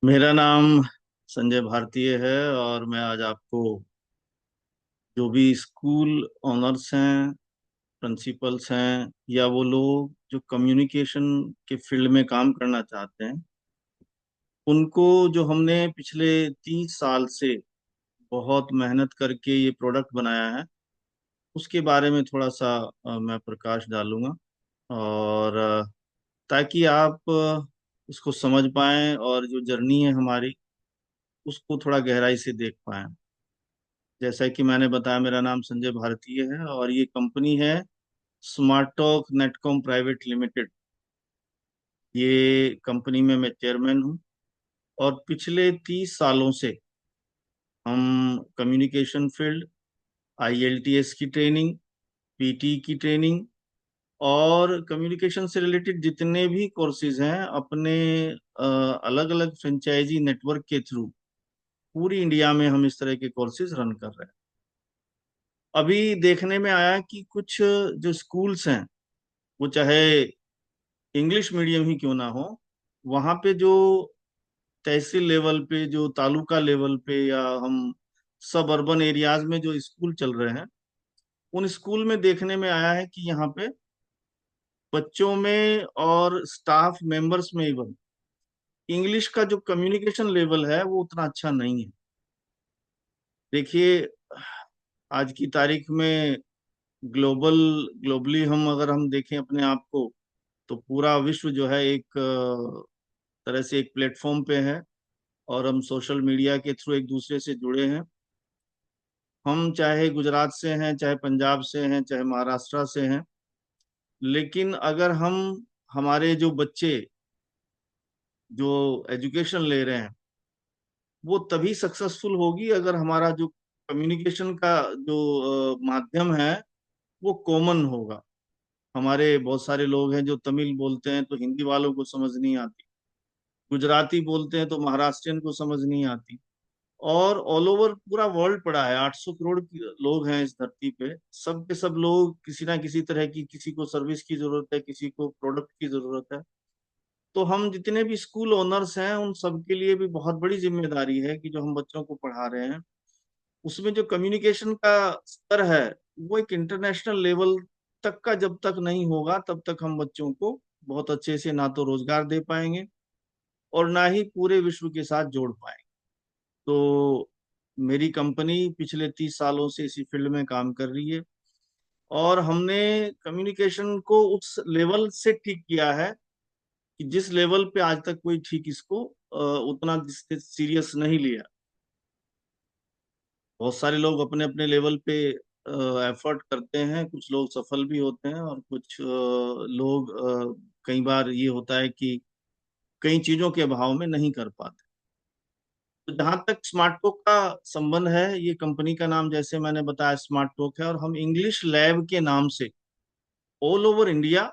मेरा नाम संजय भारतीय है और मैं आज आपको जो भी स्कूल ऑनर्स हैं, प्रिंसिपल्स हैं या वो लोग जो कम्युनिकेशन के फील्ड में काम करना चाहते हैं, उनको जो हमने पिछले 30 साल से बहुत मेहनत करके ये प्रोडक्ट बनाया है, उसके बारे में थोड़ा सा मैं प्रकाश डालूंगा। और ताकि आप इसको समझ पाएं और जो जर्नी है हमारी उसको थोड़ा गहराई से देख पाएं। जैसा कि मैंने बताया, मेरा नाम संजय भारतीय है और ये कंपनी है स्मार्टटॉक नेटकॉम प्राइवेट लिमिटेड। ये कंपनी में मैं चेयरमैन हूँ और पिछले 30 सालों से हम कम्युनिकेशन फील्ड, आईएलटीएस की ट्रेनिंग, पीटी की ट्रेनिंग और कम्युनिकेशन से रिलेटेड जितने भी कोर्सेज हैं अपने अलग अलग फ्रेंचाइजी नेटवर्क के थ्रू पूरी इंडिया में हम इस तरह के कोर्सेज रन कर रहे हैं। अभी देखने में आया कि कुछ जो स्कूल्स हैं, वो चाहे इंग्लिश मीडियम ही क्यों ना हो, वहां पे जो तहसील लेवल पे, जो तालुका लेवल पे या हम सब अर्बन एरियाज में जो स्कूल चल रहे हैं, उन स्कूल में देखने में आया है कि यहाँ पे बच्चों में और स्टाफ मेंबर्स में इवन इंग्लिश का जो कम्युनिकेशन लेवल है वो उतना अच्छा नहीं है। देखिए, आज की तारीख में ग्लोबल ग्लोबली हम देखें अपने आप को, तो पूरा विश्व जो है एक तरह से एक प्लेटफॉर्म पे है और हम सोशल मीडिया के थ्रू एक दूसरे से जुड़े हैं। हम चाहे गुजरात से हैं, चाहे पंजाब से हैं, चाहे महाराष्ट्र से हैं, लेकिन अगर हम हमारे जो बच्चे जो एजुकेशन ले रहे हैं वो तभी सक्सेसफुल होगी अगर हमारा जो कम्युनिकेशन का जो माध्यम है वो कॉमन होगा। हमारे बहुत सारे लोग हैं जो तमिल बोलते हैं तो हिंदी वालों को समझ नहीं आती, गुजराती बोलते हैं तो महाराष्ट्रियन को समझ नहीं आती। और ऑल ओवर पूरा वर्ल्ड पड़ा है, 800 करोड़ लोग हैं इस धरती पे। सब के सब लोग किसी ना किसी तरह की, किसी को सर्विस की जरूरत है, किसी को प्रोडक्ट की जरूरत है। तो हम जितने भी स्कूल ओनर्स हैं उन सबके लिए भी बहुत बड़ी जिम्मेदारी है कि जो हम बच्चों को पढ़ा रहे हैं उसमें जो कम्युनिकेशन का स्तर है वो एक इंटरनेशनल लेवल तक का जब तक नहीं होगा तब तक हम बच्चों को बहुत अच्छे से ना तो रोजगार दे पाएंगे और ना ही पूरे विश्व के साथ जोड़ पाएंगे। तो मेरी कंपनी पिछले 30 सालों से इसी फील्ड में काम कर रही है और हमने कम्युनिकेशन को उस लेवल से ठीक किया है कि जिस लेवल पे आज तक कोई ठीक इसको उतना सीरियस नहीं लिया। बहुत सारे लोग अपने अपने लेवल पे एफर्ट करते हैं, कुछ लोग सफल भी होते हैं और कुछ लोग कई बार ये होता है कि कई चीजों के अभाव में नहीं कर पाते। तो जहां तक स्मार्ट टॉक का संबंध है, ये कंपनी का नाम जैसे मैंने बताया स्मार्ट टॉक है और हम इंग्लिश लैब के नाम से ऑल ओवर इंडिया,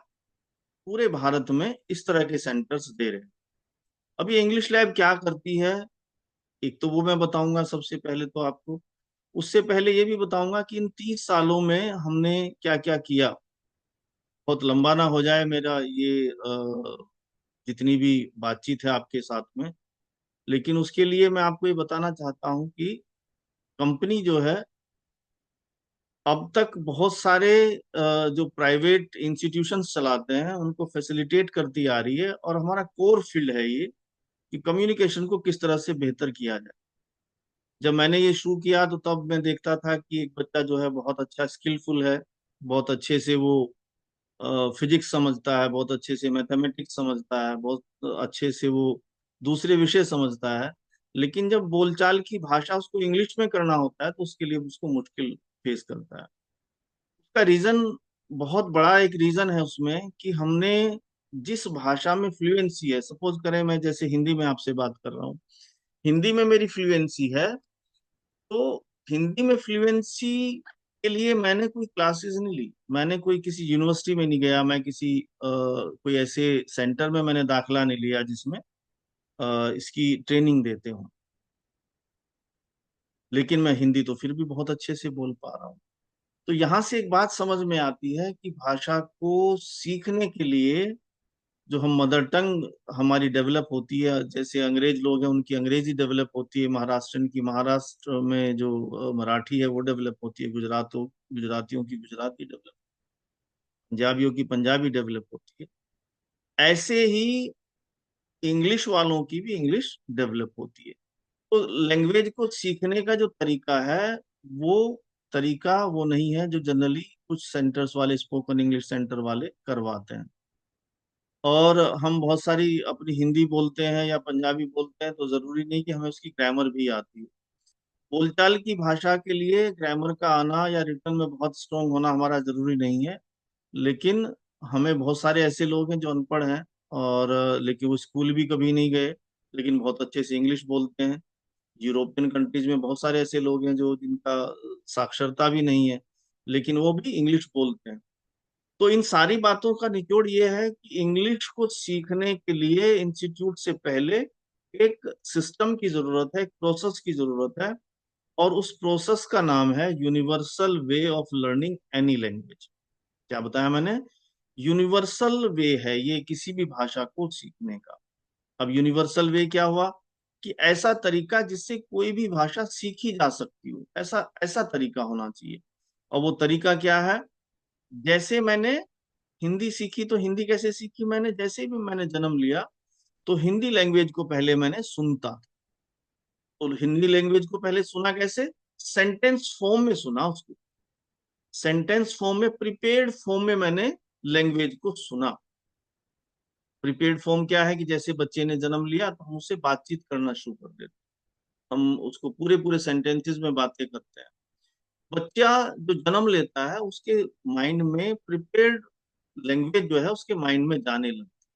पूरे भारत में इस तरह के सेंटर्स दे रहे हैं। अब ये इंग्लिश लैब क्या करती है, एक तो वो मैं बताऊंगा सबसे पहले तो आपको। उससे पहले ये भी बताऊंगा कि इन 30 सालों में हमने क्या क्या किया। बहुत लंबा ना हो जाए मेरा ये जितनी भी बातचीत है आपके साथ में, लेकिन उसके लिए मैं आपको ये बताना चाहता हूँ कि कंपनी जो है अब तक बहुत सारे जो प्राइवेट इंस्टीट्यूशंस चलाते हैं उनको फैसिलिटेट करती आ रही है और हमारा कोर फील्ड है ये कि कम्युनिकेशन को किस तरह से बेहतर किया जाए। जब मैंने ये शुरू किया तो तब मैं देखता था कि एक बच्चा जो है बहुत अच्छा स्किलफुल है, बहुत अच्छे से वो फिजिक्स समझता है, बहुत अच्छे से मैथमेटिक्स समझता है, बहुत अच्छे से वो दूसरे विषय समझता है, लेकिन जब बोलचाल की भाषा उसको इंग्लिश में करना होता है तो उसके लिए उसको मुश्किल फेस करता है। उसका रीजन, बहुत बड़ा एक रीजन है उसमें कि हमने जिस भाषा में फ्लुएंसी है, सपोज करें मैं जैसे हिंदी में आपसे बात कर रहा हूँ, हिंदी में मेरी फ्लुएंसी है, तो हिंदी में फ्लुएंसी के लिए मैंने कोई क्लासेस नहीं ली, मैंने कोई किसी यूनिवर्सिटी में नहीं गया, मैं किसी कोई ऐसे सेंटर में मैंने दाखला नहीं लिया जिसमें इसकी ट्रेनिंग देते हो, लेकिन मैं हिंदी तो फिर भी बहुत अच्छे से बोल पा रहा हूँ। तो यहाँ से एक बात समझ में आती है कि भाषा को सीखने के लिए जो हम मदर टंग हमारी डेवलप होती है, जैसे अंग्रेज लोग हैं उनकी अंग्रेजी डेवलप होती है, महाराष्ट्रन की महाराष्ट्र में जो मराठी है वो डेवलप होती है, गुजरातियों की गुजराती डेवलप, पंजाबियों की पंजाबी डेवलप होती है। ऐसे ही इंग्लिश वालों की भी इंग्लिश डेवलप होती है। तो लैंग्वेज को सीखने का जो तरीका है, वो तरीका वो नहीं है जो जनरली कुछ सेंटर्स वाले, स्पोकन इंग्लिश सेंटर वाले करवाते हैं। और हम बहुत सारी अपनी हिंदी बोलते हैं या पंजाबी बोलते हैं, तो जरूरी नहीं कि हमें उसकी ग्रामर भी आती है। बोलचाल की भाषा के लिए ग्रामर का आना या रिटर्न में बहुत स्ट्रांग होना हमारा जरूरी नहीं है। लेकिन हमें बहुत सारे ऐसे लोग हैं जो अनपढ़ हैं, और लेकिन वो स्कूल भी कभी नहीं गए, लेकिन बहुत अच्छे से इंग्लिश बोलते हैं। यूरोपियन कंट्रीज में बहुत सारे ऐसे लोग हैं जो जिनका साक्षरता भी नहीं है, लेकिन वो भी इंग्लिश बोलते हैं। तो इन सारी बातों का निचोड़ ये है कि इंग्लिश को सीखने के लिए इंस्टीट्यूट से पहले एक सिस्टम की जरूरत है, एक प्रोसेस की जरूरत है। और उस प्रोसेस का नाम है universal way of learning any language. क्या बताया मैंने? यूनिवर्सल वे है ये किसी भी भाषा को सीखने का। अब यूनिवर्सल वे क्या हुआ? कि ऐसा तरीका जिससे कोई भी भाषा सीखी जा सकती हो, ऐसा ऐसा तरीका होना चाहिए। और वो तरीका क्या है? जैसे मैंने हिंदी सीखी, तो हिंदी कैसे सीखी मैंने? जैसे भी मैंने जन्म लिया, तो हिंदी लैंग्वेज को पहले मैंने सुनता था। तो हिंदी लैंग्वेज को पहले सुना कैसे? सेंटेंस फॉर्म में सुना उसको। सेंटेंस फॉर्म में, प्रिपेयर्ड फॉर्म में मैंने लैंग्वेज को सुना। प्रिपेयर्ड फॉर्म क्या है? कि जैसे बच्चे ने जन्म लिया तो हम उससे बातचीत करना शुरू कर देते हैं। हम उसको पूरे पूरे सेंटेंसेस में बातें करते हैं। बच्चा जो जन्म लेता है, उसके माइंड में प्रिपेयर्ड लैंग्वेज जो है उसके माइंड में जाने लगती है।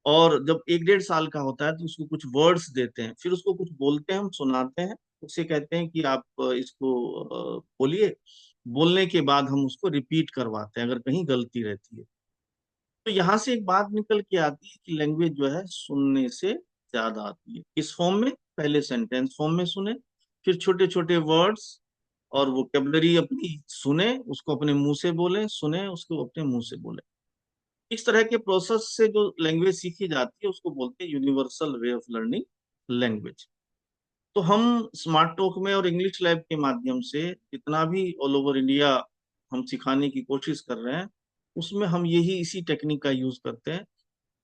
और जब 1 डेढ़ साल का होता है तो उसको कुछ वर्ड्स देते हैं, फिर उसको कुछ बोलते हैं, हम सुनाते हैं। उसे कहते हैं कि आप इसको बोलिए। बोलने के बाद हम उसको रिपीट करवाते हैं अगर कहीं गलती रहती है। तो यहाँ से एक बात निकल के आती है कि लैंग्वेज जो है सुनने से ज्यादा आती है। किस फॉर्म में? पहले सेंटेंस फॉर्म में सुने, फिर छोटे छोटे वर्ड्स और वोकेबलरी अपनी सुने, उसको अपने मुंह से बोले, सुने उसको अपने मुंह से बोले। इस तरह के प्रोसेस से जो लैंग्वेज सीखी जाती है उसको बोलते हैं universal way of learning language. तो हम स्मार्ट टॉक में और इंग्लिश लैब के माध्यम से जितना भी ऑल ओवर इंडिया हम सिखाने की कोशिश कर रहे हैं, उसमें हम यही इसी टेक्निक का यूज करते हैं।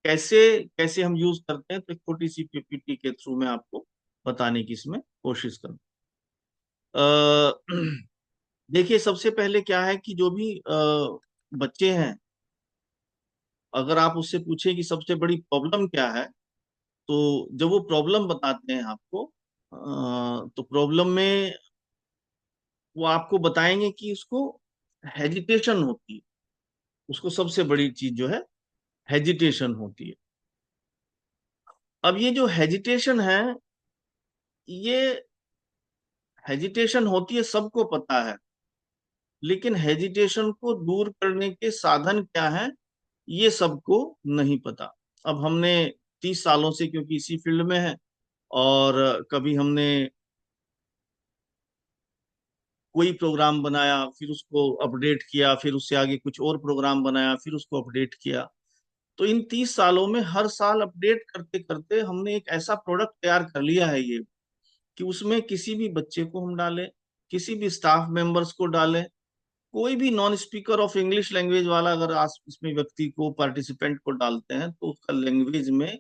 कैसे कैसे हम यूज करते हैं, तो एक छोटी सी पीपीटी के थ्रू मैं आपको बताने की इसमें कोशिश करूँ। देखिए, सबसे पहले क्या है कि जो भी बच्चे हैं, अगर आप उससे पूछें कि सबसे बड़ी प्रॉब्लम क्या है, तो जब वो प्रॉब्लम बताते हैं आपको, तो प्रॉब्लम में वो आपको बताएंगे कि उसको हेजिटेशन होती है। उसको सबसे बड़ी चीज जो है हेजिटेशन होती है। अब ये जो हेजिटेशन है, ये हेजिटेशन होती है सबको पता है, लेकिन हेजिटेशन को दूर करने के साधन क्या है, ये सबको नहीं पता। अब हमने 30 सालों से, क्योंकि इसी फील्ड में है, और कभी हमने कोई प्रोग्राम बनाया, फिर उसको अपडेट किया, फिर उससे आगे कुछ और प्रोग्राम बनाया, फिर उसको अपडेट किया। तो इन 30 सालों में हर साल अपडेट करते करते हमने एक ऐसा प्रोडक्ट तैयार कर लिया है ये, कि उसमें किसी भी बच्चे को हम डालें, किसी भी स्टाफ मेंबर्स को डालें, कोई भी non speaker of English language वाला अगर आज इसमें व्यक्ति को, पार्टिसिपेंट को डालते हैं, तो उसका लैंग्वेज में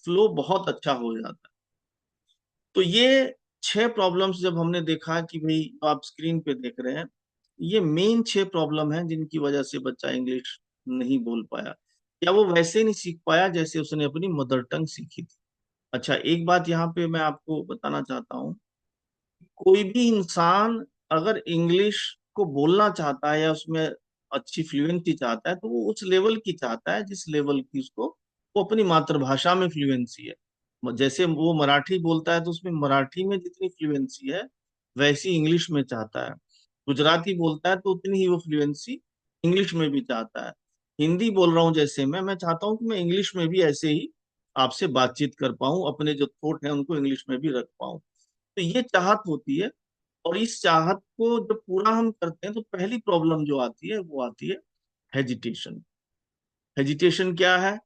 फ्लो बहुत अच्छा हो जाता है। तो ये 6 प्रॉब्लम्स जब हमने देखा कि भाई जो आप स्क्रीन पे देख रहे हैं, ये मेन 6 प्रॉब्लम हैं जिनकी वजह से बच्चा इंग्लिश नहीं बोल पाया, या वो वैसे नहीं सीख पाया जैसे उसने अपनी मदर टंग सीखी थी। अच्छा, एक बात यहाँ पे मैं आपको बताना चाहता हूँ। कोई भी इंसान अगर इंग्लिश को बोलना चाहता है या उसमें अच्छी फ्लुएंसी चाहता है, तो वो उस लेवल की चाहता है जिस लेवल की उसको, वो अपनी मातृभाषा में फ्लुएंसी है। जैसे वो मराठी बोलता है तो उसमें मराठी में जितनी फ्लुएंसी है, वैसी इंग्लिश में चाहता है। गुजराती बोलता है तो उतनी ही वो फ्लुएंसी इंग्लिश में भी चाहता है। हिंदी बोल रहा हूँ जैसे मैं चाहता हूँ कि मैं इंग्लिश में भी ऐसे ही आपसे बातचीत कर पाऊं, अपने जो थॉट है उनको इंग्लिश में भी रख पाऊं। तो ये चाहत होती है। और इस चाहत को जब पूरा हम करते हैं, तो पहली प्रॉब्लम जो आती है वो आती है हेजिटेशन। हेजिटेशन क्या है?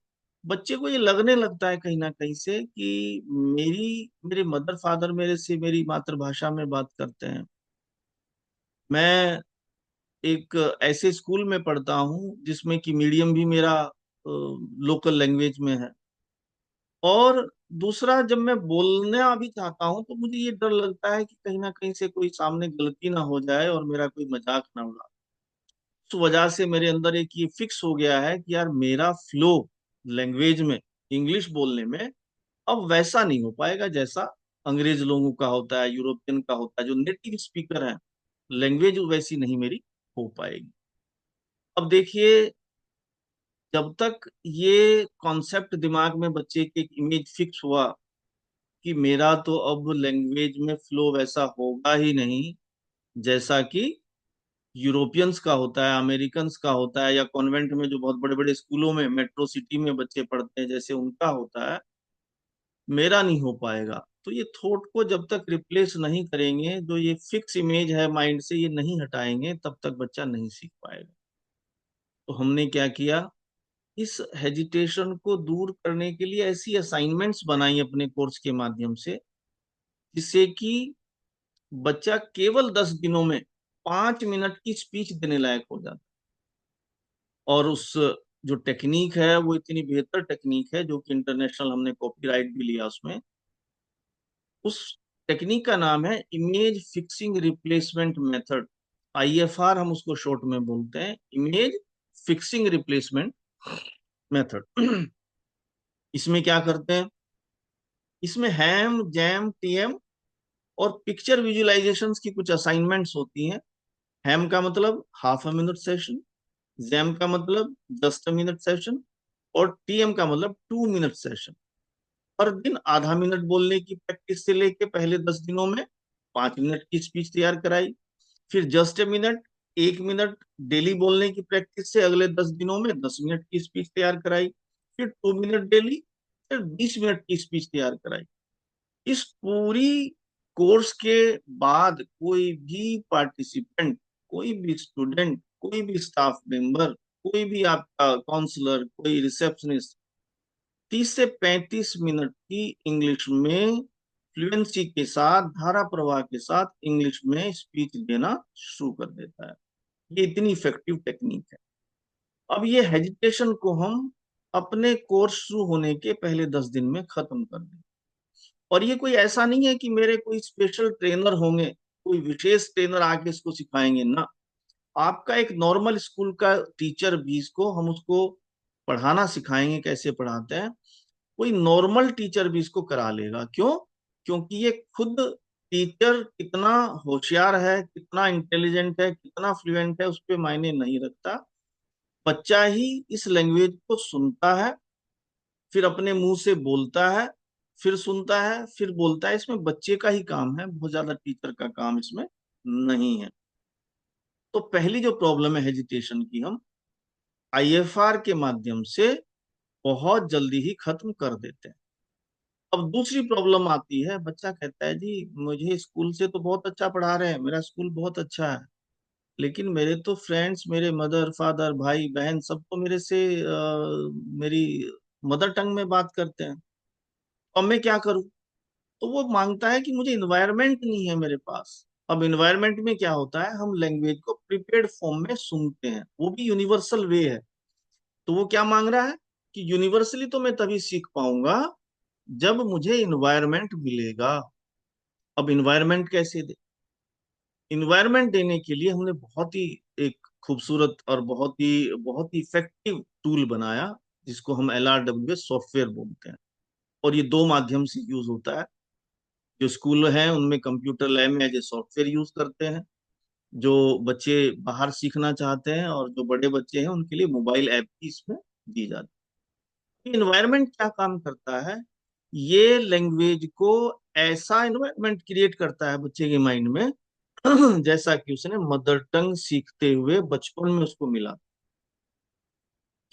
बच्चे को ये लगने लगता है कहीं ना कहीं से कि मेरे मदर फादर मेरे से मेरी मातृभाषा में बात करते हैं। मैं एक ऐसे स्कूल में पढ़ता हूँ जिसमें कि मीडियम भी मेरा लोकल लैंग्वेज में है। और दूसरा, जब मैं बोलना भी चाहता हूँ तो मुझे ये डर लगता है कि कहीं ना कहीं से कोई सामने गलती ना हो जाए और मेरा कोई मजाक ना उड़ा। उस वजह से मेरे अंदर एक ये फिक्स हो गया है कि यार मेरा फ्लो लैंग्वेज में, इंग्लिश बोलने में अब वैसा नहीं हो पाएगा जैसा अंग्रेज लोगों का होता है, यूरोपियन का होता है, जो नेटिव स्पीकर है। लैंग्वेज वैसी नहीं मेरी हो पाएगी। अब देखिए, जब तक ये कॉन्सेप्ट दिमाग में बच्चे के एक इमेज फिक्स हुआ कि मेरा तो अब लैंग्वेज में फ्लो वैसा होगा ही नहीं जैसा कि यूरोपियंस का होता है, अमेरिकन्स का होता है, या कॉन्वेंट में जो बहुत बड़े बड़े स्कूलों में मेट्रो सिटी में बच्चे पढ़ते हैं जैसे उनका होता है, मेरा नहीं हो पाएगा। तो ये थॉट को जब तक रिप्लेस नहीं करेंगे, जो ये फिक्स इमेज है माइंड से ये नहीं हटाएंगे, तब तक बच्चा नहीं सीख पाएगा। तो हमने क्या किया, इस हेजिटेशन को दूर करने के लिए ऐसी असाइनमेंट्स बनाई अपने कोर्स के माध्यम से, जिससे कि बच्चा केवल 10 दिनों में 5 मिनट की स्पीच देने लायक हो जाता। और उस जो टेक्निक है वो इतनी बेहतर टेक्निक है, जो कि इंटरनेशनल हमने कॉपीराइट भी लिया उसमें। उस टेक्निक का नाम है image fixing replacement method. IFR हम उसको शॉर्ट में बोलते हैं, इमेज फिक्सिंग रिप्लेसमेंट मेथड। इसमें क्या करते हैं, इसमें हैम जैम टीएम और पिक्चर विजुअलाइजेशंस की कुछ असाइनमेंट्स होती हैं। हैम का मतलब half a minute session, jam का मतलब 10 मिनट सेशन, और टीएम का मतलब 2 मिनट सेशन। हर दिन आधा मिनट बोलने की प्रैक्टिस से लेके पहले 10 दिनों में 5 मिनट की स्पीच तैयार कराई। फिर just a minute, 1 minute daily बोलने की प्रैक्टिस से अगले 10 दिनों में 10 मिनट की स्पीच तैयार कराई। फिर 2 मिनट डेली, फिर 20 मिनट की स्पीच तैयार कराई। इस पूरी कोर्स के बाद कोई भी पार्टिसिपेंट, कोई भी स्टूडेंट, कोई भी स्टाफ मेंबर, कोई भी आपका काउंसलर, कोई रिसेप्शनिस्ट 30 से 35 मिनट की इंग्लिश में फ्लुएंसी के साथ, धारा प्रवाह के साथ इंग्लिश में स्पीच देना शुरू कर देता है। ये इतनी इफेक्टिव टेक्निक है। अब ये हेजिटेशन को हम अपने कोर्स शुरू होने के पहले 10 दिन में खत्म कर दें। और ये कोई ऐसा नहीं है कि मेरे कोई स्पेशल ट्रेनर होंगे, कोई विशेष ट्रेनर आके इसको सिखाएंगे ना। आपका एक नॉर्मल स्कूल का टीचर भी इसको, हम उसको पढ़ाना सिखाएंगे कैसे पढ़ाते हैं, कोई नॉर्मल टीचर भी इसको करा लेगा। क्यों? क्योंकि ये खुद टीचर कितना होशियार है, कितना इंटेलिजेंट है, कितना फ्लुएंट है, उस पर मायने नहीं रखता। बच्चा ही इस लैंग्वेज को सुनता है, फिर अपने मुंह से बोलता है, फिर सुनता है, फिर बोलता है। इसमें बच्चे का ही काम है, बहुत ज्यादा टीचर का काम इसमें नहीं है। तो पहली जो प्रॉब्लम है हेजिटेशन की, हम आईएफआर के माध्यम से बहुत जल्दी ही खत्म कर देते हैं। अब दूसरी प्रॉब्लम आती है, बच्चा कहता है जी मुझे स्कूल से तो बहुत अच्छा पढ़ा रहे हैं, मेरा स्कूल बहुत अच्छा है, लेकिन मेरे तो फ्रेंड्स, मेरे मदर फादर भाई बहन सब तो मेरे से मेरी मदर टंग में बात करते हैं। अब मैं क्या करूं? तो वो मांगता है कि मुझे इन्वायरमेंट नहीं है मेरे पास। अब इन्वायरमेंट में क्या होता है, हम लैंग्वेज को प्रिपेयर्ड फॉर्म में सुनते हैं, वो भी यूनिवर्सल वे है। तो वो क्या मांग रहा है कि यूनिवर्सली तो मैं तभी सीख पाऊंगा जब मुझे इन्वायरमेंट मिलेगा। अब इन्वायरमेंट कैसे दे? इन्वायरमेंट देने के लिए हमने बहुत ही एक खूबसूरत और बहुत ही इफेक्टिव टूल बनाया, जिसको हम LRWS सॉफ्टवेयर बोलते हैं। और ये दो माध्यम से यूज होता है। जो स्कूल हैं उनमें कंप्यूटर लैब में एज ए सॉफ्टवेयर यूज करते हैं, जो बच्चे बाहर सीखना चाहते हैं और जो बड़े बच्चे हैं उनके लिए मोबाइल ऐप भी इसमें दी जाती है। इन्वायरमेंट क्या काम करता है, ये लैंग्वेज को ऐसा इन्वायरमेंट क्रिएट करता है बच्चे के माइंड में जैसा कि उसने मदर टंग सीखते हुए बचपन में उसको मिला।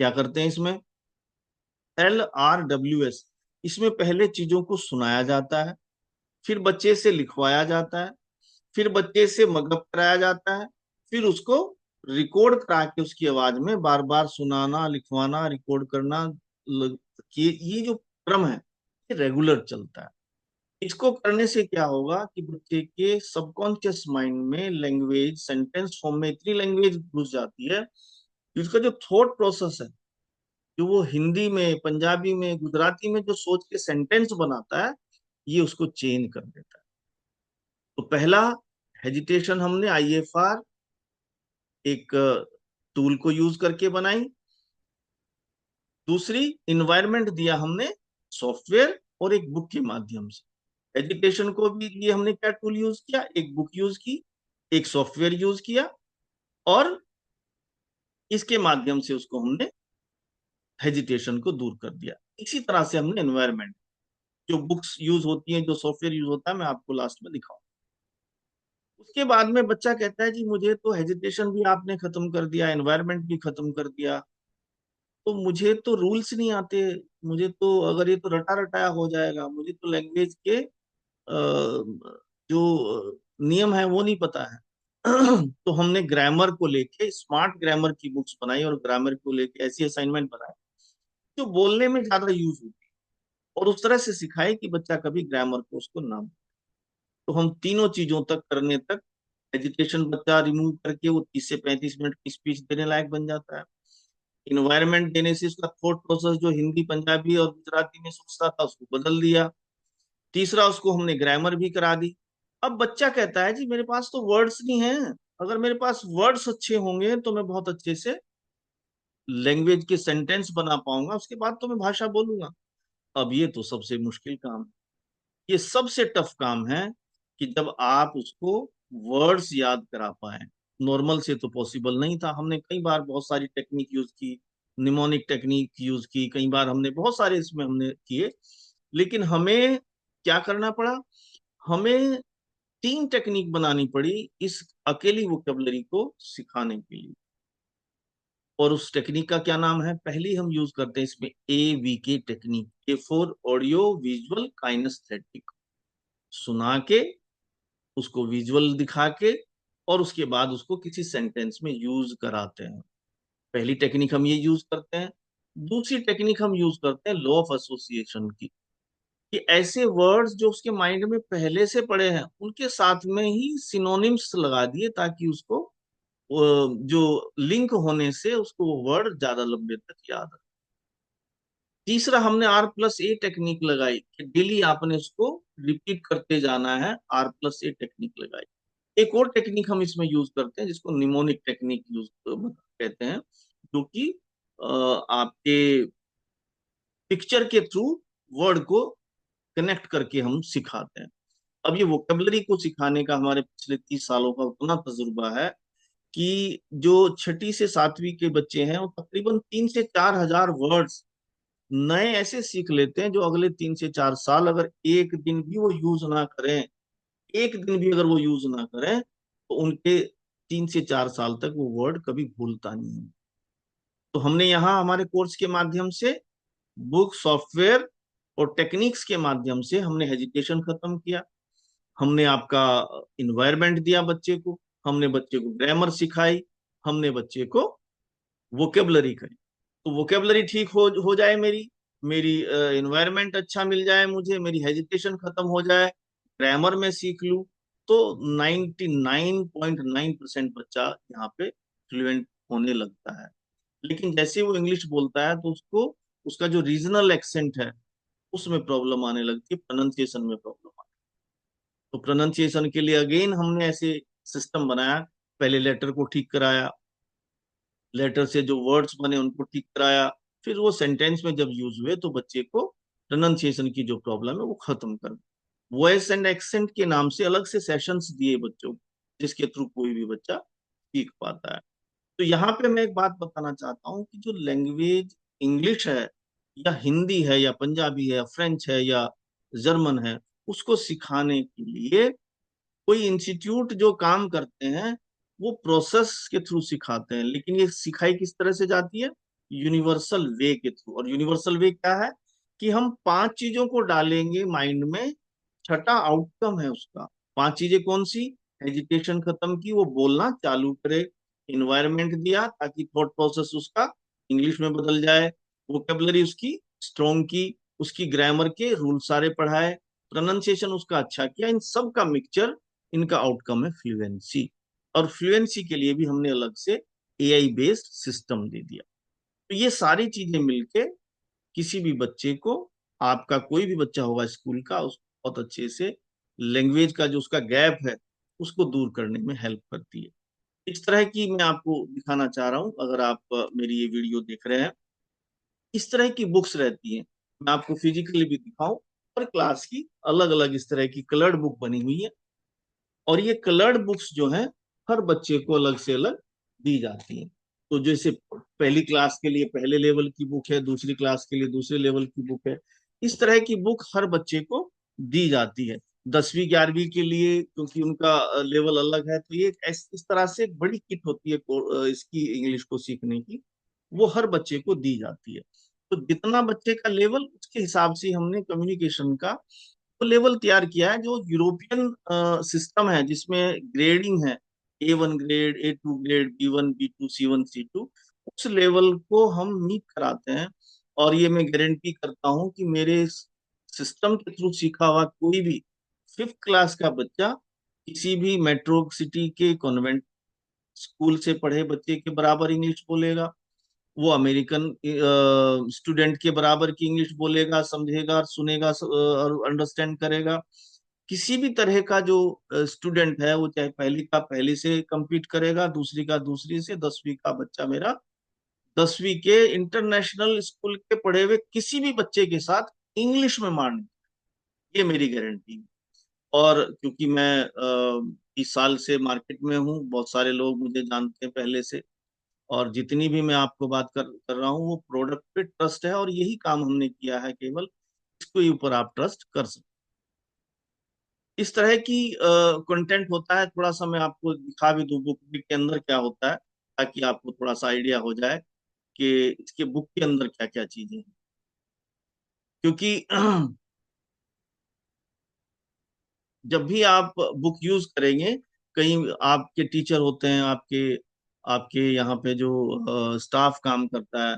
क्या करते हैं इसमें, LRWS, इसमें पहले चीजों को सुनाया जाता है, फिर बच्चे से लिखवाया जाता है, फिर बच्चे से मगअप कराया जाता है, फिर उसको रिकॉर्ड करा के उसकी आवाज में बार बार सुनाना, लिखवाना, रिकॉर्ड करना, ये जो क्रम है ये रेगुलर चलता है। इसको करने से क्या होगा कि बच्चे के सबकॉन्शियस माइंड में लैंग्वेज सेंटेंस फॉर्म में इतनी लैंग्वेज घुस जाती है कि उसका जो थॉट प्रोसेस है, जो वो हिंदी में, पंजाबी में, गुजराती में जो सोच के सेंटेंस बनाता है, ये उसको चेंज कर देता है। तो पहला हेजिटेशन हमने आईएफआर एक टूल को यूज करके बनाई। दूसरी इन्वायरमेंट दिया हमने सॉफ्टवेयर और एक बुक के माध्यम से। एजुकेशन को भी लिए हमने क्या टूल यूज किया, एक बुक यूज की, एक सॉफ्टवेयर यूज किया, और इसके माध्यम से उसको हमने हेजिटेशन को दूर कर दिया। इसी तरह से हमने एनवायरमेंट, जो बुक्स यूज होती हैं, जो सॉफ्टवेयर यूज होता है, मैं आपको लास्ट में दिखाऊं। उसके बाद में बच्चा कहता है जी मुझे तो हेजिटेशन भी आपने खत्म कर दिया, एनवायरमेंट भी खत्म कर दिया, तो मुझे तो रूल्स नहीं आते, मुझे तो अगर ये तो रटा रटाया हो जाएगा, मुझे तो लैंग्वेज के जो नियम है वो नहीं पता है। तो हमने ग्रामर को लेके स्मार्ट ग्रामर की बुक्स बनाई और ग्रामर को लेके ऐसी असाइनमेंट बनाए जो बोलने में ज्यादा यूज होती है, और उस तरह से सिखाए कि बच्चा कभी ग्रामर को उसको ना भूले। तो हम तीनों चीजों तक करने तक एजुकेशन बच्चा रिमूव करके वो 30 से 35 मिनट की स्पीच देने लायक बन जाता है। इन्वायरमेंट देने से उसका थॉट प्रोसेस जो हिंदी, पंजाबी और गुजराती में सोचता था उसको बदल दिया। तीसरा, उसको हमने ग्रामर भी करा दी। अब बच्चा कहता है जी मेरे पास तो वर्ड्स नहीं है, अगर मेरे पास वर्ड्स अच्छे होंगे तो मैं बहुत अच्छे से लैंग्वेज के सेंटेंस बना पाऊंगा, उसके बाद तो मैं भाषा बोलूंगा। अब ये तो सबसे मुश्किल काम, ये सबसे टफ काम है कि जब आप उसको वर्ड्स याद करा पाए। नॉर्मल से तो पॉसिबल नहीं था, हमने कई बार बहुत सारी टेक्निक यूज की, निमोनिक टेक्निक यूज की, कई बार हमने बहुत सारे इसमें हमने किए, लेकिन हमें क्या करना पड़ा, हमें 3 टेक्निक बनानी पड़ी इस अकेली वोकेबलरी को सिखाने के लिए। और उस टेक्निक का क्या नाम है, पहली हम यूज करते हैं इसमें AVK technique, A for audio visual kinesthetic. सुना के, उसको विजुअल दिखा के, और उसके बाद उसको किसी सेंटेंस में यूज कराते हैं। पहली टेक्निक हम ये यूज करते हैं। दूसरी टेक्निक हम यूज करते हैं लॉ ऑफ एसोसिएशन की, कि ऐसे वर्ड्स जो उसके माइंड में पहले से पड़े हैं उनके साथ में ही सिनोनिम्स लगा दिए, ताकि उसको जो लिंक होने से उसको वो वर्ड ज्यादा लंबे तक याद रहे। तीसरा, हमने R+A टेक्निक लगाई कि डेली आपने उसको रिपीट करते जाना है, R+A टेक्निक लगाई। एक और टेक्निक हम इसमें यूज करते हैं जिसको निमोनिक टेक्निक यूज कहते हैं, जो कि आपके पिक्चर के थ्रू वर्ड को कनेक्ट करके हम सिखाते हैं। अब ये वोकेबलरी को सिखाने का हमारे पिछले 30 सालों का उतना तजुर्बा है कि जो 6ठी से 7वीं के बच्चे हैं वो तकरीबन 3 से 4 हजार वर्ड्स नए ऐसे सीख लेते हैं, जो अगले 3 से 4 साल अगर एक दिन भी वो यूज ना करें, एक दिन भी अगर वो यूज ना करें, तो उनके 3 से 4 साल तक वो वर्ड कभी भूलता नहीं है। तो हमने यहाँ हमारे कोर्स के माध्यम से बुक, सॉफ्टवेयर और टेक्निक्स के माध्यम से हमने हेजिटेशन खत्म किया। हमने आपका इन्वायरमेंट दिया बच्चे को, हमने बच्चे को ग्रामर सिखाई, हमने बच्चे को वोकेबलरी करी। तो वोकेबलरी ठीक हो जाए, मेरी मेरी इन्वायरमेंट अच्छा मिल जाए, मुझे मेरी हेजिटेशन खत्म हो जाए, ग्रामर में सीख लूं, तो 99.9% बच्चा यहाँ पे फ्लुएंट होने लगता है। लेकिन जैसे वो इंग्लिश बोलता है तो उसको, उसका जो रीजनल एक्सेंट है उसमें प्रॉब्लम आने लगती है, प्रोनाउंसिएशन में प्रॉब्लम आती है। तो प्रोनाउंसिएशन के लिए अगेन हमने ऐसे सिस्टम बनाया, पहले लेटर को ठीक कराया, लेटर से जो वर्ड्स बने उनको ठीक कराया, फिर वो सेंटेंस में जब यूज हुए तो बच्चे को प्रोनाउंसिएशन की जो प्रॉब्लम है वो खत्म कर। वॉइस एंड एक्सेंट के नाम से अलग से सेशंस दिए बच्चों को, जिसके थ्रू कोई भी बच्चा सीख पाता है। तो यहाँ पे मैं एक बात बताना चाहता हूँ कि जो लैंग्वेज इंग्लिश है या हिंदी है या पंजाबी है या फ्रेंच है या जर्मन है, उसको सिखाने के लिए कोई इंस्टीट्यूट जो काम करते हैं वो प्रोसेस के थ्रू सिखाते हैं, लेकिन ये सिखाई किस तरह से जाती है, यूनिवर्सल वे के थ्रू। और यूनिवर्सल वे क्या है कि हम 5 चीजों को डालेंगे माइंड में, छठा आउटकम है उसका। 5 चीजें कौन सी, एजुकेशन खत्म की, वो बोलना चालू करे, इन्वायरमेंट दिया ताकि थॉट प्रोसेस उसका इंग्लिश में बदल जाए, वोकेबलरी उसकी स्ट्रॉन्ग की, उसकी ग्रामर के रूल सारे पढ़ाए, प्रोनाउंसिएशन उसका अच्छा किया। इन सब का मिक्सचर इनका आउटकम है फ्लुएंसी। और फ्लुएंसी के लिए भी हमने अलग से एआई बेस्ड सिस्टम दे दिया। तो ये सारी चीजें मिलके किसी भी बच्चे को, आपका कोई भी बच्चा होगा स्कूल का, उसको बहुत अच्छे से लैंग्वेज का जो उसका गैप है उसको दूर करने में हेल्प करती है। इस तरह की मैं आपको दिखाना चाह रहा हूँ, अगर आप मेरी ये वीडियो देख रहे हैं, इस तरह की बुक्स रहती हैं। मैं आपको फिजिकली भी दिखाऊं, हर क्लास की अलग अलग इस तरह की कलर्ड बुक बनी हुई है। और ये कलर्ड बुक्स जो हैं हर बच्चे को अलग से अलग दी जाती हैं। तो जैसे पहली क्लास के लिए पहले लेवल की बुक है, दूसरी क्लास के लिए दूसरे लेवल की बुक है। इस तरह की बुक हर बच्चे को दी जाती है। 10वीं 11वीं के लिए क्योंकि उनका लेवल अलग है, तो ये इस तरह से एक बड़ी किट होती है इसकी इंग्लिश को सीखने की, वो हर बच्चे को दी जाती है। तो जितना बच्चे का लेवल, उसके हिसाब से हमने कम्युनिकेशन का वो लेवल तैयार किया है, जो यूरोपियन सिस्टम है जिसमें ग्रेडिंग है, A1 grade, A2 grade, B1 B2 C1 C2, उस लेवल को हम मीट कराते हैं। और ये मैं गारंटी करता हूँ कि मेरे सिस्टम के थ्रू सीखा हुआ कोई भी 5th क्लास का बच्चा किसी भी मेट्रो सिटी के कॉन्वेंट स्कूल से पढ़े बच्चे के बराबर इंग्लिश बोलेगा, वो अमेरिकन स्टूडेंट के बराबर की इंग्लिश बोलेगा, समझेगा, सुनेगा और अंडरस्टैंड करेगा। किसी भी तरह का जो स्टूडेंट है, वो चाहे पहली का पहली से compete करेगा, दूसरी का दूसरी से, 10वीं का बच्चा मेरा 10वीं के इंटरनेशनल स्कूल के पढ़े हुए किसी भी बच्चे के साथ इंग्लिश में मारने, ये मेरी गारंटी है। और क्योंकि मैं 20 साल से मार्केट में हूँ, बहुत सारे लोग मुझे जानते हैं पहले से, और जितनी भी मैं आपको बात कर रहा हूँ वो प्रोडक्ट पे ट्रस्ट है, और यही काम हमने किया है, केवल इसके ऊपर आप ट्रस्ट कर सकते। इस तरह की कंटेंट होता है। थोड़ा सा मैं आपको दिखा भी दूं बुक के अंदर क्या होता है, ताकि आपको थोड़ा सा आइडिया हो जाए कि इसके बुक के अंदर क्या क्या चीजें हैं। क्योंकि जब भी आप बुक यूज करेंगे, कहीं आपके टीचर होते हैं, आपके आपके यहाँ पे जो स्टाफ काम करता है,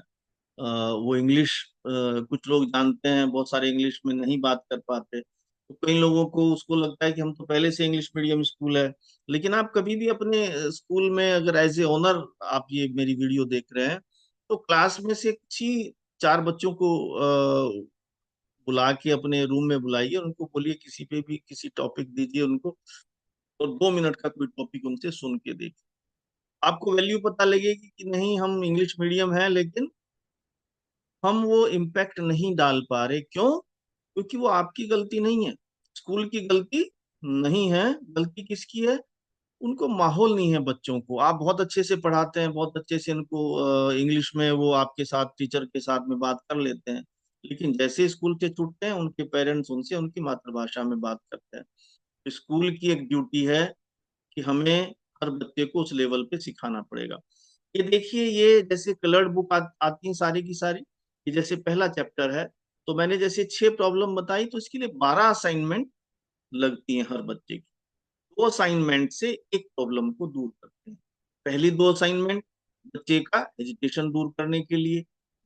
वो इंग्लिश कुछ लोग जानते हैं, बहुत सारे इंग्लिश में नहीं बात कर पाते, तो कई लोगों को उसको लगता है कि हम तो पहले से इंग्लिश मीडियम स्कूल है। लेकिन आप कभी भी अपने स्कूल में अगर एज ए ओनर आप ये मेरी वीडियो देख रहे हैं, तो क्लास में से कुछ ही 4 बच्चों को बुला के अपने रूम में बुलाइए, और उनको बोलिए किसी पे भी किसी टॉपिक दीजिए उनको, और 2 मिनट का कोई टॉपिक उनसे सुन के देखिए। आपको वैल्यू पता लगेगी कि नहीं, हम इंग्लिश मीडियम है लेकिन हम वो इम्पैक्ट नहीं डाल पा रहे। क्यों? क्योंकि वो आपकी गलती नहीं है, स्कूल की गलती नहीं है। गलती किसकी है? उनको माहौल नहीं है। बच्चों को आप बहुत अच्छे से पढ़ाते हैं, बहुत अच्छे से उनको इंग्लिश में वो आपके साथ टीचर के साथ में बात कर लेते हैं, लेकिन जैसे स्कूल से छूटते हैं उनके पेरेंट्स उनसे उनकी मातृभाषा में बात करते हैं। तो स्कूल की एक ड्यूटी है कि हमें हर बच्चे को उस लेवल पे सिखाना पड़ेगा। ये देखिए, ये जैसे कलर्ड बुक आती है सारी की सारी, ये जैसे पहला चैप्टर है, तो मैंने जैसे 6 प्रॉब्लम बताई, तो इसके लिए 12 असाइनमेंट लगती हैं हर बच्चे की। 2 असाइनमेंट से एक प्रॉब्लम को दूर करते हैं। पहली 2 असाइनमेंट बच्चे का एजुकेशन दूर करने के लिए,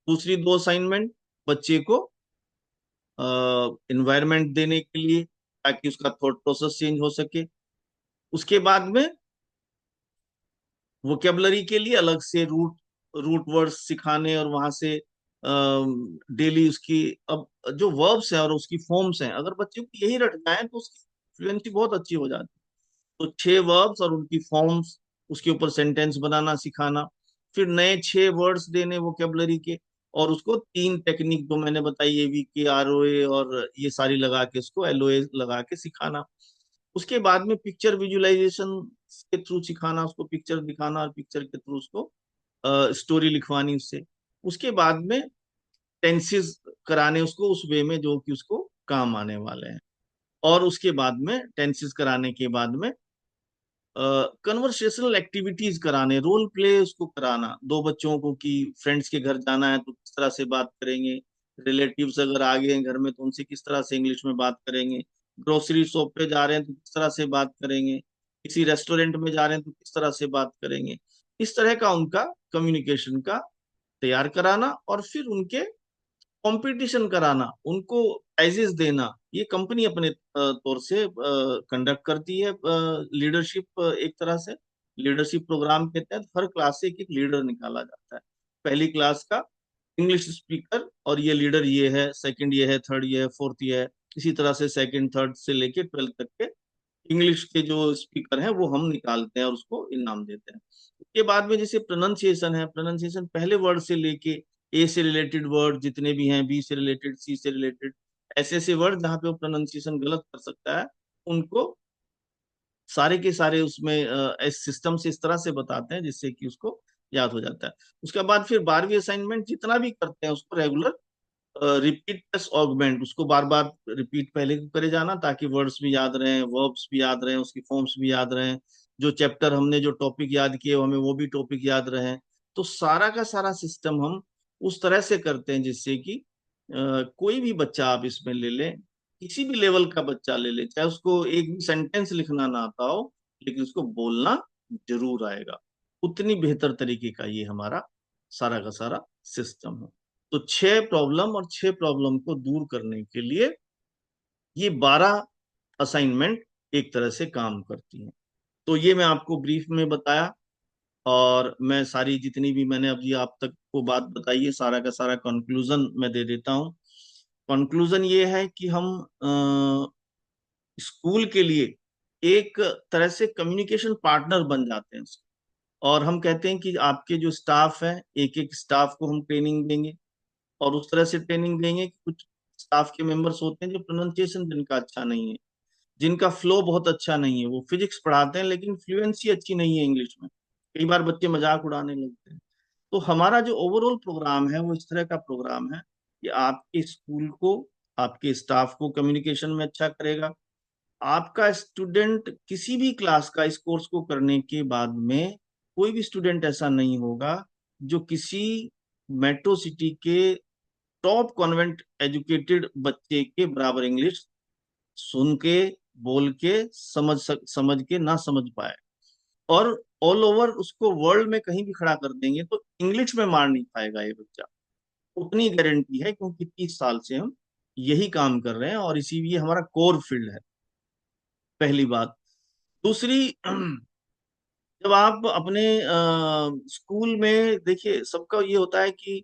दूसरी 2 असाइनमेंट बच्चे को इन्वायरमेंट देने के लिए, ताकि उसका थॉट प्रोसेस चेंज हो सके। उसके बाद में वोकेबलरी के लिए अलग से रूट रूट वर्ड्स सिखाने, और वहां से डेली उसकी, अब जो वर्ब्स हैं और उसकी फॉर्म्स हैं, अगर बच्चे को यही रट जाए तो उसकी फ्लुएंसी बहुत अच्छी हो जाती है। तो 6 वर्ब्स और उनकी फॉर्म्स, उसके ऊपर सेंटेंस बनाना सिखाना, फिर नए 6 वर्ड्स देने वोकेबलरी के, और उसको 3 टेक्निक जो मैंने बताई, AVK ROA और ये सारी लगा के, उसको LOA लगा के सिखाना। उसके बाद में पिक्चर विजुअलाइजेशन के थ्रू सिखाना, उसको पिक्चर दिखाना, और पिक्चर के थ्रू उसको स्टोरी लिखवानी उससे। उसके बाद में टेंसेस कराने उसको उस वे में जो कि उसको काम आने वाले हैं। और उसके बाद में टेंसेस कराने के बाद में कन्वर्सेशनल एक्टिविटीज कराने, रोल प्ले उसको कराना, 2 बच्चों को कि फ्रेंड्स के घर जाना है तो किस तरह से बात करेंगे, रिलेटिव्स अगर आ गए हैं घर में तो उनसे किस तरह से इंग्लिश में बात करेंगे, ग्रोसरी शॉप पे जा रहे हैं तो किस तरह से बात करेंगे, किसी रेस्टोरेंट में जा रहे हैं तो किस तरह से बात करेंगे। इस तरह का उनका कम्युनिकेशन का तैयार कराना, और फिर उनके कंपटीशन कराना, उनको प्राइजेस देना। ये कंपनी अपने तौर से कंडक्ट करती है। लीडरशिप, एक तरह से लीडरशिप प्रोग्राम के तहत हर क्लास से एक लीडर निकाला जाता है। पहली क्लास का इंग्लिश स्पीकर, और ये लीडर ये है, सेकंड ये है, थर्ड ये है, फोर्थ ये है। इसी तरह से सेकंड थर्ड से लेके 12th तक के इंग्लिश के जो स्पीकर हैं वो हम निकालते हैं और उसको इनाम देते हैं। उसके बाद में जैसे प्रोनाउंसिएशन है, प्रोनाउंसिएशन पहले वर्ड से लेके ए से रिलेटेड वर्ड जितने भी हैं, बी से रिलेटेड, सी से रिलेटेड, ऐसे ऐसे वर्ड जहाँ पे वो प्रोनाउंसिएशन गलत कर सकता है, उनको सारे के सारे उसमें इस सिस्टम से इस तरह से बताते हैं जिससे कि उसको याद हो जाता है। उसके बाद फिर 12वीं असाइनमेंट जितना भी करते हैं उसको रेगुलर रिपीट प्लस ऑगमेंट, उसको बार बार रिपीट पहले करे जाना, ताकि वर्ड्स भी याद रहें, वर्ब्स भी याद रहें, उसकी फॉर्म्स भी याद रहें, जो चैप्टर हमने जो टॉपिक याद किए हमें वो भी टॉपिक याद रहें। तो सारा का सारा सिस्टम हम उस तरह से करते हैं जिससे कि कोई भी बच्चा आप इसमें ले लें, किसी भी लेवल का बच्चा ले ले, चाहे उसको एक भी सेंटेंस लिखना ना आता हो, लेकिन उसको बोलना जरूर आएगा। उतनी बेहतर तरीके का ये हमारा सारा का सारा सिस्टम है। तो 6 प्रॉब्लम, और 6 प्रॉब्लम को दूर करने के लिए ये 12 असाइनमेंट एक तरह से काम करती हैं। तो ये मैं आपको ब्रीफ में बताया, और मैं सारी जितनी भी मैंने अभी आप तक को बात बताई है, सारा का सारा कंक्लूजन मैं दे देता हूँ। कंक्लूजन ये है कि हम स्कूल के लिए एक तरह से कम्युनिकेशन पार्टनर बन जाते हैं। और हम कहते हैं कि आपके जो स्टाफ है, एक एक स्टाफ को हम ट्रेनिंग देंगे, और उस तरह से ट्रेनिंग देंगे कि कुछ स्टाफ के मेंबर्स होते हैं जो प्रोनाउंसिएशन जिनका अच्छा नहीं है, जिनका फ्लो बहुत अच्छा नहीं है, वो फिजिक्स पढ़ाते हैं लेकिन फ्लुएंसी अच्छी नहीं है इंग्लिश में, कई बार बच्चे मजाक उड़ाने लगते हैं। तो हमारा जो ओवरऑल प्रोग्राम है वो इस तरह का प्रोग्राम है कि आपके स्कूल को, आपके स्टाफ को कम्युनिकेशन में अच्छा करेगा। आपका स्टूडेंट किसी भी क्लास का इस कोर्स को करने के बाद में कोई भी स्टूडेंट ऐसा नहीं होगा जो किसी मेट्रो सिटी के टॉप कॉन्वेंट एजुकेटेड बच्चे के बराबर इंग्लिश सुन के, बोल के, समझ के ना समझ पाए। और ऑल ओवर उसको वर्ल्ड में कहीं भी खड़ा कर देंगे तो इंग्लिश में मार नहीं पाएगा ये बच्चा, उतनी गारंटी है, क्योंकि 30 साल से हम यही काम कर रहे हैं और इसी ये हमारा कोर फील्ड है। पहली बात। दूसरी, जब आप अपने स्कूल में देखिए, सबका ये होता है कि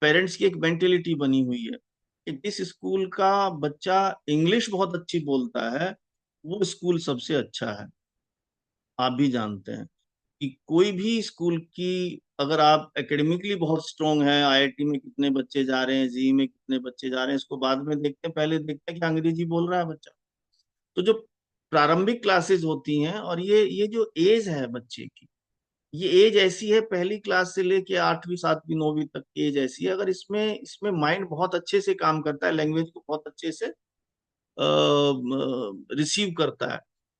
पेरेंट्स की एक मेंटेलिटी बनी हुई है कि जिस स्कूल का बच्चा इंग्लिश बहुत अच्छी बोलता है वो स्कूल सबसे अच्छा है। आप भी जानते हैं कि कोई भी स्कूल की, अगर आप एकेडमिकली बहुत स्ट्रांग है, आईआईटी में कितने बच्चे जा रहे हैं, जी में कितने बच्चे जा रहे हैं, इसको बाद में देखते हैं, पहले देखते हैं कि अंग्रेजी बोल रहा है बच्चा। तो जो प्रारंभिक क्लासेस होती हैं, और ये जो एज है बच्चे की, ये एज ऐसी है, पहली क्लास से लेके 8वीं 7वीं 9वीं तक की एज ऐसी है, अगर इसमें इसमें माइंड बहुत अच्छे से काम करता है, लैंग्वेज को बहुत अच्छे से रिसीव करता है।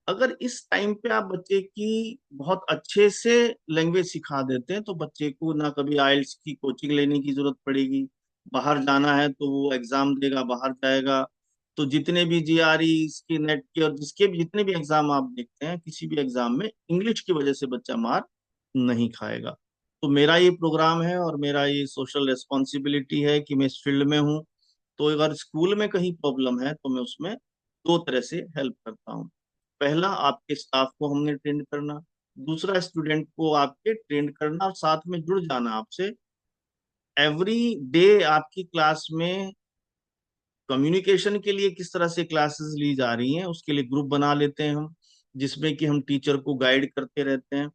अगर इस टाइम पे आप बच्चे की बहुत अच्छे से लैंग्वेज सिखा देते हैं तो बच्चे को ना कभी आइल्स की कोचिंग लेने की जरूरत पड़ेगी, बाहर जाना है तो वो एग्जाम देगा, बाहर जाएगा। तो जितने भी जीआरई, इसके नेट के और जिसके भी जितने भी एग्जाम आप देखते हैं, किसी भी एग्जाम में इंग्लिश की वजह से बच्चा मार नहीं खाएगा। तो मेरा ये प्रोग्राम है और मेरा ये सोशल रेस्पॉन्सिबिलिटी है कि मैं इस फील्ड में हूँ। तो अगर स्कूल में कहीं प्रॉब्लम है तो मैं उसमें 2 तरह से हेल्प करता हूँ। पहला, आपके स्टाफ को हमने ट्रेन करना। दूसरा, स्टूडेंट को आपके ट्रेन करना और साथ में जुड़ जाना आपसे। एवरी डे आपकी क्लास में कम्युनिकेशन के लिए किस तरह से क्लासेस ली जा रही हैं उसके लिए ग्रुप बना लेते हैं हम, जिसमें कि हम टीचर को गाइड करते रहते हैं।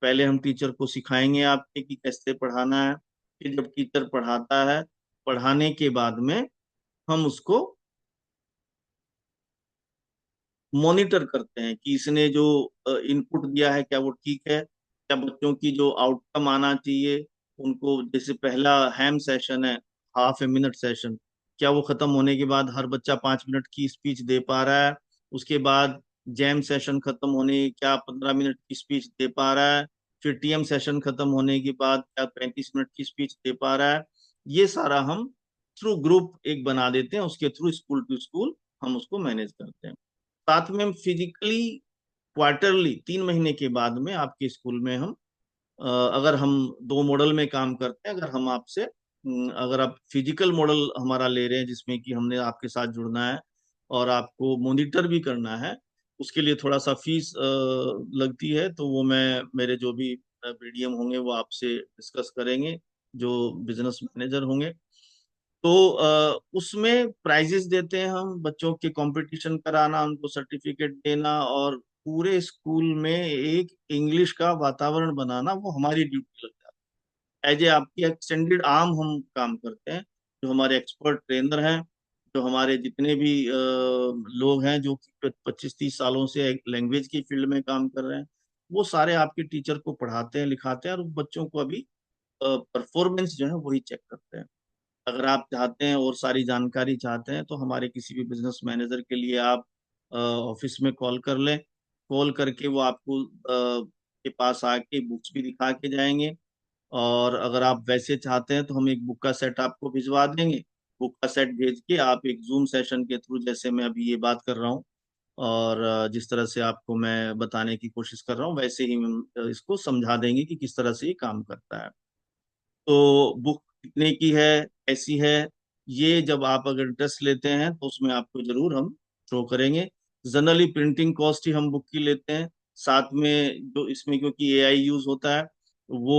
पहले हम टीचर को सिखाएंगे आपके कि कैसे पढ़ाना है, फिर जब टीचर पढ़ाता है, पढ़ाने के बाद में हम उसको मॉनिटर करते हैं कि इसने जो इनपुट दिया है क्या वो ठीक है, क्या बच्चों की जो आउटकम आना चाहिए उनको, जैसे पहला हैम सेशन है, हाफ ए मिनट सेशन, क्या वो खत्म होने के बाद हर बच्चा 5 मिनट की स्पीच दे पा रहा है। उसके बाद जैम सेशन खत्म होने क्या 15 मिनट की स्पीच दे पा रहा है। फिर टीएम सेशन खत्म होने के बाद क्या 35 मिनट की स्पीच दे पा रहा है। ये सारा हम थ्रू ग्रुप एक बना देते हैं, उसके थ्रू स्कूल टू स्कूल हम उसको मैनेज करते हैं। साथ में हम फिजिकली क्वार्टरली 3 महीने के बाद में आपके स्कूल में हम अगर हम दो मॉडल में काम करते हैं, अगर हम आपसे अगर आप फिजिकल मॉडल हमारा ले रहे हैं जिसमें कि हमने आपके साथ जुड़ना है और आपको मॉनिटर भी करना है, उसके लिए थोड़ा सा फीस लगती है, तो वो मैं मेरे जो भी बीडीएम होंगे वो आपसे डिस्कस करेंगे, जो बिजनेस मैनेजर होंगे। तो उसमें प्राइजेस देते हैं हम, बच्चों के कंपटीशन कराना, उनको सर्टिफिकेट देना, और पूरे स्कूल में एक इंग्लिश का वातावरण बनाना, वो हमारी ड्यूटी लगता है। एज ए आपकी एक्सटेंडेड आर्म हम काम करते हैं। जो हमारे एक्सपर्ट ट्रेनर हैं, जो हमारे जितने भी लोग हैं जो 25-30 सालों से लैंग्वेज की फील्ड में काम कर रहे हैं, वो सारे आपके टीचर को पढ़ाते हैं, लिखाते हैं, और बच्चों को अभी परफॉर्मेंस जो है वही चेक करते हैं। अगर आप चाहते हैं और सारी जानकारी चाहते हैं, तो हमारे किसी भी बिजनेस मैनेजर के लिए आप ऑफिस में कॉल कर लें। कॉल करके वो आपको के पास आके बुक्स भी दिखा के जाएंगे। और अगर आप वैसे चाहते हैं तो हम एक बुक का सेट आपको भिजवा देंगे। बुक का सेट भेज के आप एक जूम सेशन के थ्रू, जैसे मैं अभी ये बात कर रहा हूँ और जिस तरह से आपको मैं बताने की कोशिश कर रहा हूँ, वैसे ही हम इसको समझा देंगे कि किस तरह से ये काम करता है। तो बुक कितने की है, कैसी है, ये जब आप अगर इंटरेस्ट लेते हैं तो उसमें आपको जरूर हम शो करेंगे। जनरली प्रिंटिंग कॉस्ट ही हम बुक की लेते हैं। साथ में जो इसमें क्योंकि एआई यूज होता है, वो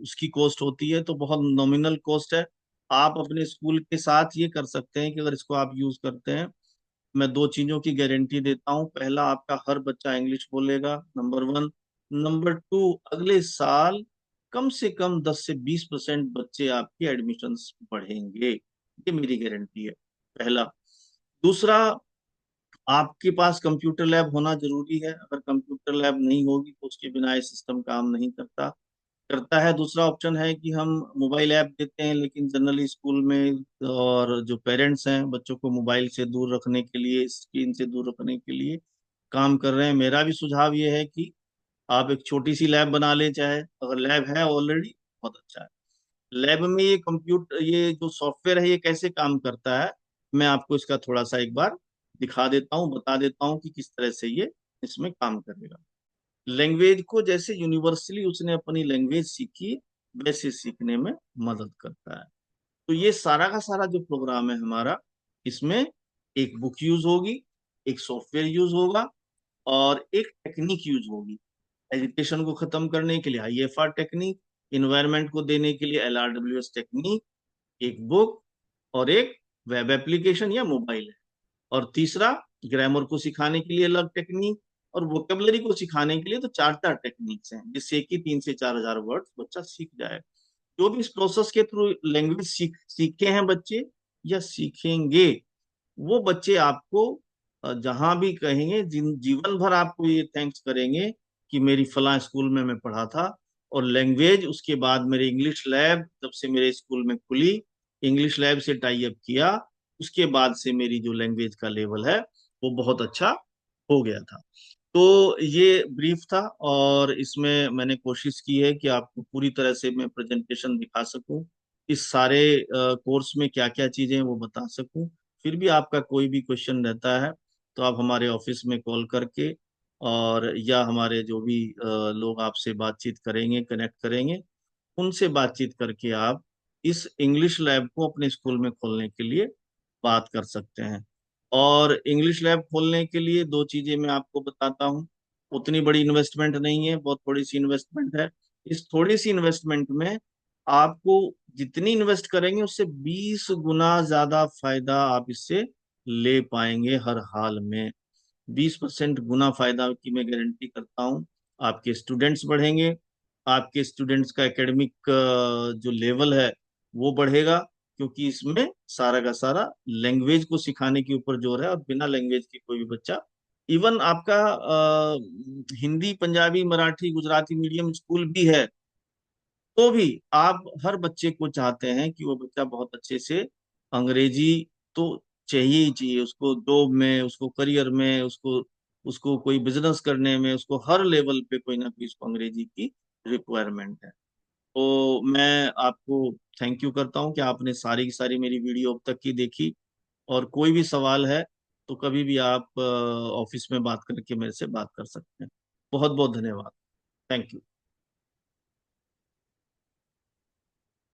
उसकी कॉस्ट होती है, तो बहुत नॉमिनल कॉस्ट है। आप अपने स्कूल के साथ ये कर सकते हैं कि अगर इसको आप यूज करते हैं, मैं दो चीजों की गारंटी देता हूँ। पहला, आपका हर बच्चा इंग्लिश बोलेगा, नंबर वन। नंबर टू, अगले साल कम से कम 10 से 20% बच्चे आपके एडमिशन्स बढ़ेंगे, ये मेरी गारंटी है। पहला। दूसरा, आपके पास कंप्यूटर लैब होना जरूरी है। अगर कंप्यूटर लैब नहीं होगी तो उसके बिना ये सिस्टम काम नहीं करता करता है। दूसरा ऑप्शन है कि हम मोबाइल ऐप देते हैं, लेकिन जनरली स्कूल में और जो पेरेंट्स हैं बच्चों को मोबाइल से दूर रखने के लिए, स्क्रीन से दूर रखने के लिए काम कर रहे हैं। मेरा भी सुझाव ये है कि आप एक छोटी सी लैब बना लें, चाहे अगर लैब है ऑलरेडी, बहुत अच्छा है। लैब में ये कंप्यूटर, ये जो सॉफ्टवेयर है, ये कैसे काम करता है, मैं आपको इसका थोड़ा सा एक बार दिखा देता हूँ, बता देता हूँ कि किस तरह से ये इसमें काम करेगा। लैंग्वेज को जैसे यूनिवर्सली उसने अपनी लैंग्वेज सीखी, वैसे सीखने में मदद करता है। तो ये सारा का सारा जो प्रोग्राम है हमारा, इसमें एक बुक यूज होगी, एक सॉफ्टवेयर यूज होगा, और एक टेक्निक यूज होगी। एजुकेशन को खत्म करने के लिए आईएफआर टेक्निक, इन्वायरमेंट को देने के लिए एलआरडब्ल्यूएस टेक्निक, एक बुक, और एक वेब एप्लीकेशन या मोबाइल है। और तीसरा, ग्रामर को सिखाने के लिए अलग टेक्निक, और वोकेबलरी को सिखाने के लिए तो चार चार टेक्निक्स हैं, जिससे कि 3 से 4 हजार वर्ड बच्चा सीख जाए। जो भी इस प्रोसेस के थ्रू लैंग्वेज सीखे हैं बच्चे या सीखेंगे, वो बच्चे आपको जहां भी कहेंगे, जीवन भर आपको ये थैंक्स करेंगे कि मेरी फला स्कूल में मैं पढ़ा था। और लैंग्वेज, उसके बाद मेरे इंग्लिश लैब जब से मेरे स्कूल में खुली, इंग्लिश लैब से टाई अप किया, उसके बाद से मेरी जो लैंग्वेज का लेवल है वो बहुत अच्छा हो गया था। तो ये ब्रीफ था, और इसमें मैंने कोशिश की है कि आपको पूरी तरह से मैं प्रेजेंटेशन दिखा सकूं, इस सारे कोर्स में क्या क्या चीजें हैं वो बता सकूं। फिर भी आपका कोई भी क्वेश्चन रहता है तो आप हमारे ऑफिस में कॉल करके, और या हमारे जो भी लोग आपसे बातचीत करेंगे, कनेक्ट करेंगे, उनसे बातचीत करके आप इस इंग्लिश लैब को अपने स्कूल में खोलने के लिए बात कर सकते हैं। और इंग्लिश लैब खोलने के लिए दो चीजें मैं आपको बताता हूँ। उतनी बड़ी इन्वेस्टमेंट नहीं है, बहुत थोड़ी सी इन्वेस्टमेंट है। इस थोड़ी सी इन्वेस्टमेंट में आपको जितनी इन्वेस्ट करेंगे उससे 20 गुना ज्यादा फायदा आप इससे ले पाएंगे हर हाल में। 20% गुना फायदा की मैं गारंटी करता हूँ। आपके स्टूडेंट्स बढ़ेंगे, आपके स्टूडेंट्स का एकेडमिक जो लेवल है वो बढ़ेगा, क्योंकि इसमें सारा का सारा लैंग्वेज को सिखाने के ऊपर जोर है। और बिना लैंग्वेज के कोई भी बच्चा, इवन आपका हिंदी, पंजाबी, मराठी, गुजराती मीडियम स्कूल भी है, तो भी आप हर बच्चे को चाहते हैं कि वो बच्चा बहुत अच्छे से अंग्रेजी तो चाहिए ही चाहिए उसको, जॉब में, उसको करियर में, उसको उसको कोई बिजनेस करने में, उसको हर लेवल पे कोई ना कोई उसको अंग्रेजी की रिक्वायरमेंट है। तो मैं आपको थैंक यू करता हूँ कि आपने सारी की सारी मेरी वीडियो अब तक की देखी। और कोई भी सवाल है तो कभी भी आप ऑफिस में बात करके मेरे से बात कर सकते हैं। बहुत बहुत धन्यवाद। Thank you.